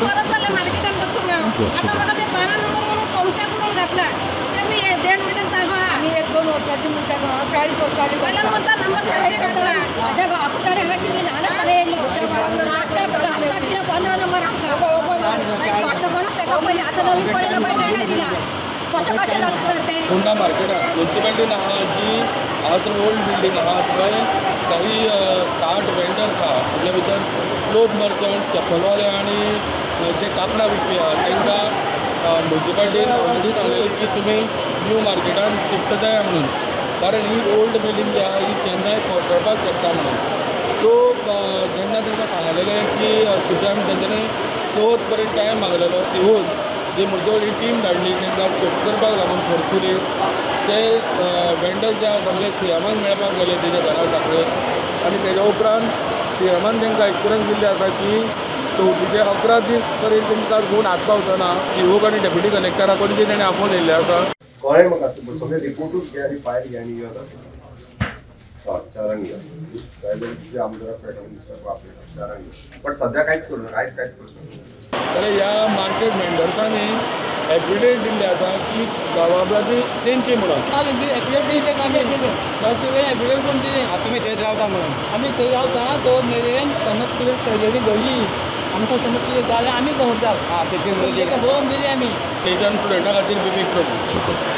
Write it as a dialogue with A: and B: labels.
A: परत चालले मार्केटात बसून आता मला ते 12 नंबर म्हणून कौशा करून घातला ते मी 1.5 मीटर जागा आणि 1-2 वर्षाची मुलगा 40 वर्षाची मला म्हणता नंबर काय करता माझ्या अक्षर आहे की मी लहान करेल आता 15 नंबर आता कोण त्या पहिले आता नवीन पडेला पाहिजे नाही दिला कसं कसं करते
B: होंडा मार्केट म्युन्सिपालिटीन आहा जी आज ओल्ड बिल्डिंग आहा थंय काही 60 वेंडर्स आहा ताच्या भितर क्लोथ मर्चंट चप्पलवाले आणि जे कापडां विकपी आहा तांकां म्युन्सिपालिटीन ऑलरेडी सांगलेलें की तुमी न्यू मार्केटान शिफ्ट जाय म्हणून कारण ही ओल्ड बिल्डिंग जी आहा ही केन्नाय कोसळपाक शकता म्हणून सो जेन्ना तांकां सांगलेलें की सुद्दां तेंच्यांनी चवथ पर्यंत टायम मागलेलो सिवून जी म्हजे वडील टीम धाडली तांकां शिफ्ट करपाक लागून फोर्सफुली ते वेंडर्स जे आसा सगळे सीएमान मेळपाक गेले तेजे घरा साकळेक आनी तेज्या उपरांत सीएमान तांकां एश्युरन्स दिल्ली आसा की चवथीचे 11 दीस पर्यंत तुमकां गुण हाडपा वचना सीओक आनी डेप्युटी कलेक्टरा कडे जे ताणें आपोवन येयल्ले आसा
C: कळ्ळें म्हाका सगळे रिपोर्टूच घे आनी फायल घे आनी यो चारांक या जाय जाल्यार तुजे आमदाराक पेटोवन चारांक या बट सद्या कांयच करूं ना आयज कांयच करूं ना
B: जाल्यार ह्या मार्केट वेंडर्सांनी एफिडेविट दिल्ली आसा की गांवांतली तेंची म्हणून
D: एफिडेविट दिले आमी एफिडेविट कोण दिली तुमी थंय रावता म्हणून आमी थंय रावता तो मेरेन समज कितें सर्जरी घडली आमकां समज कितें जालें आमी दवरतात तेजेर बरोवन दिली आमी
B: तेज्यान स्टुडंटा खातीर बी प्रॉब्लेम